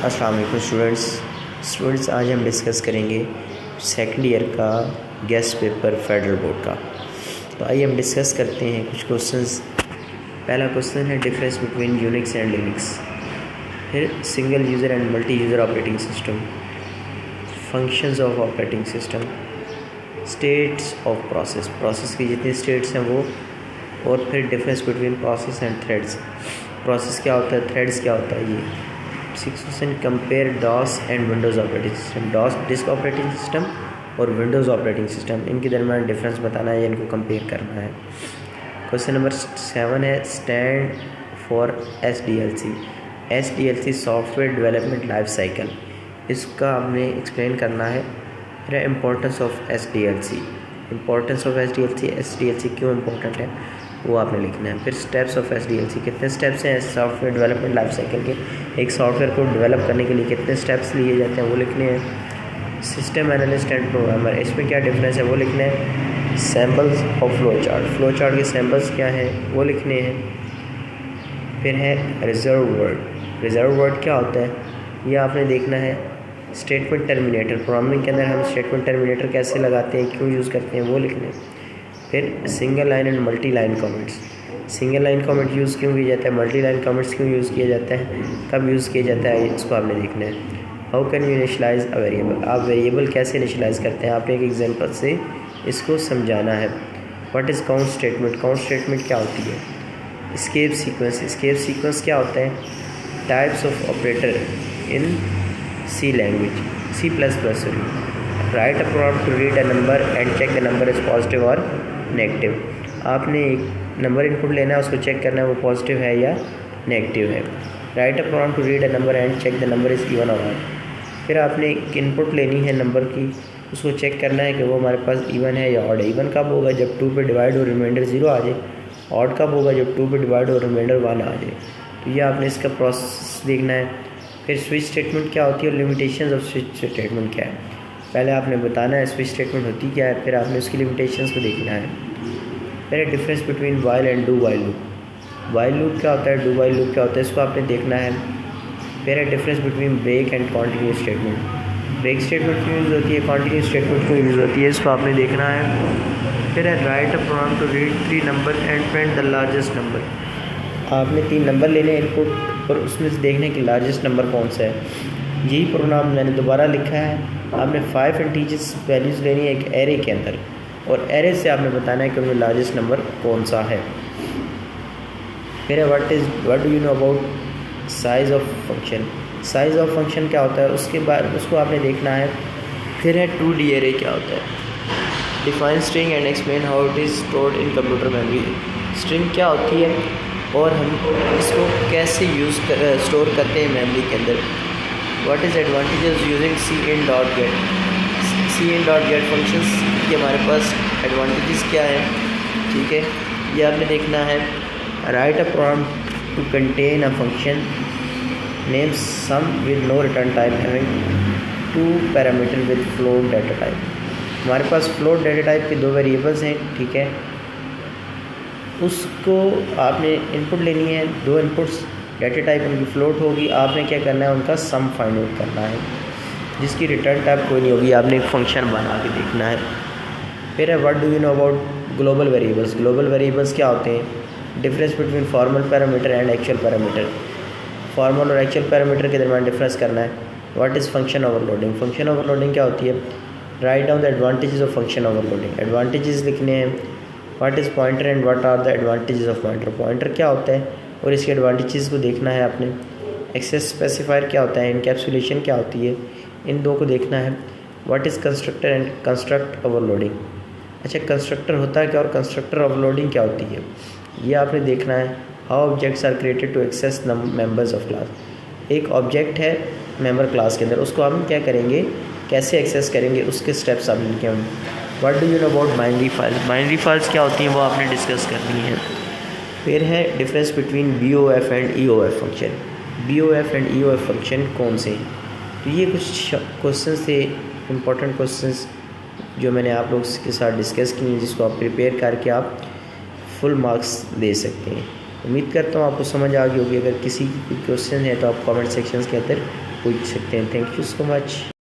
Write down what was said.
अस्सलाम वालेकुम स्टूडेंट्स आज हम डिस्कस करेंगे सेकंड ईयर का गेस्ट पेपर फेडरल बोर्ड का। तो आइए हम डिस्कस करते हैं कुछ क्वेश्चंस। पहला क्वेश्चन है difference between Unix and Linux, फिर single user and multi user operating system, functions of operating system, states of process की जितनी स्टेट्स हैं वो, और फिर difference between process and threads. Process क्या होता है, थ्रेड्स क्या होता है। ये 6% compare DOS and Windows operating system. DOS disk operating system और विंडोज़ ऑपरेटिंग सिस्टम, इनके दरम्यान डिफरेंस बताना है या इनको कंपेयर करना है। क्वेश्चन नंबर 7 है stand for SDLC। SDLC software development life cycle, इसका हमने एक्सप्लेन करना है। फिर importance of SDLC, importance of SDLC क्यों इम्पोर्टेंट है वो आपने लिखना है। फिर स्टेप्स ऑफ SDLC, कितने स्टेप्स हैं सॉफ्टवेयर डेवलपमेंट लाइफ साइकिल के, एक सॉफ्टवेयर को डेवलप करने के लिए कितने स्टेप्स लिए जाते हैं वो लिखने हैं। सिस्टम एनालिस्ट एंड प्रोग्रामर, इसमें क्या डिफरेंस है वो लिखना है। सैम्पल्स ऑफ फ्लो चार्ट के सैम्पल्स क्या हैं वो लिखने हैं। फिर है रिजर्व वर्ड क्या होता है ये आपने देखना है। स्टेटमेंट टर्मिनेटर, प्रोग्रामिंग के अंदर हम स्टेटमेंट टर्मिनेटर कैसे लगाते हैं, क्यों यूज़ करते हैं वो लिखने हैं। फिर single line and multi line comments, single line comment use क्यों किया जाता है, मल्टी लाइन कमेंट्स क्यों यूज़ किया जाता है, कब यूज़ किया जाता है, इसको आपने देखना है। How can you initialize a variable, आप वेरिएबल कैसे इनिशियलाइज करते हैं, आपने एक एग्जांपल से इसको समझाना है। What is count statement, count statement क्या होती है। एस्केप सीक्वेंस क्या होता है। Types of operator in C language, C++। Write a program to read a number and check the number is positive और नेगेटिव। आपने एक नंबर इनपुट लेना है, उसको चेक करना है वो पॉजिटिव है या नेगेटिव है। Write a program to read a number and check the number is even और ऑड। फिर आपने एक इनपुट लेनी है नंबर की, उसको चेक करना है कि वो हमारे पास इवन है या ऑड है। इवन कब होगा, जब 2 पे डिवाइड और रिमाइंडर 0 आ जाए। ऑड कब होगा, जब 2 पे डिवाइड और रिमाइंडर 1 आ जाए। तो ये आपने इसका प्रोसेस देखना है। फिर स्विच स्टेटमेंट क्या होती है और लिमिटेशंस ऑफ स्विच स्टेटमेंट क्या है, पहले आपने बताना है स्विच स्टेटमेंट होती क्या है, फिर आपने उसकी लिमिटेशंस को देखना है। फिर difference between while and do while loop, while loop क्या होता है, डू वाइल लूप क्या होता है, इसको आपने देखना है। फिर है difference between break and continuous statement, break statement क्यों यूज़ होती है, कॉन्टिन्यूस स्टेटमेंट क्यों यूज़ होती है, इसको आपने देखना है। फिर है write a program to read 3 number and print the largest number, आपने 3 नंबर लेने इनपुट और उसमें से देखने की लार्जेस्ट नंबर कौन सा है। यही प्रोग्राम मैंने दोबारा लिखा है। आपने 5 इंटीजर्स वैल्यूज़ लेनी है एक एरे के अंदर, और एरे से आपने बताना है कि उनमें लार्जेस्ट नंबर कौन सा है। फिर है what do you know about size of function, size of function क्या होता है, उसके बाद उसको आपने देखना है। फिर है 2D एरे क्या होता है। Define string and explain how it is stored in computer memory, string क्या होती है और हम इसको कैसे स्टोर करते हैं मेमोरी के अंदर। What is advantages using CN.get functions के हमारे पास एडवांटेजेस क्या है, ठीक है, ये आपने देखना है। Write a program to contain a function name sum with no return type having 2 parameter with float data type, हमारे पास फ्लोट डाटा टाइप के 2 वेरिएबल्स हैं, ठीक है। उसको आपने इनपुट लेनी है, 2 इनपुट्स, डाटा टाइप उनकी फ्लोट होगी, आपने क्या करना है उनका सम फाइंड आउट करना है, जिसकी रिटर्न टाइप कोई नहीं होगी, आपने एक फंक्शन बना के देखना है। फिर है what do you know about global variables, global variables क्या होते हैं। Difference between formal parameter and actual parameter, formal और एक्चुअल पैरामीटर के दरम्यान डिफरेंस करना है। What is function overloading, function overloading क्या होती है। Write down the advantages of function overloading, advantages लिखने हैं। What is pointer and what are the advantages of pointer, pointer क्या होता है और इसके एडवांटेजेस को देखना है आपने। एक्सेस स्पेसिफायर क्या होता है, इनकैप्सुलेशन क्या होती है, इन 2 को देखना है। What is constructor and construct overloading, अच्छा कंस्ट्रक्टर होता है क्या और कंस्ट्रक्टर ओवरलोडिंग क्या होती है, ये आपने देखना है। How objects are created to access the members of class, एक ऑब्जेक्ट है मेंबर क्लास के अंदर, उसको हम क्या करेंगे, कैसे एक्सेस करेंगे, उसके स्टेप्स आप लिखे होंगे। What do you know about binary files, binary files क्या होती हैं वो आपने डिस्कस करनी है। फिर है difference between BOF and EOF function, BOF and EOF function कौन से हैं। तो ये कुछ क्वेश्चंस थे, इम्पोर्टेंट क्वेश्चंस जो मैंने आप लोगों के साथ डिस्कस किए, जिसको आप प्रिपेयर करके आप फुल मार्क्स दे सकते हैं। उम्मीद करता हूँ आपको समझ आ गई होगी। अगर किसी की क्वेश्चन है तो आप कमेंट सेक्शन के अंदर पूछ सकते हैं। Thank you so much.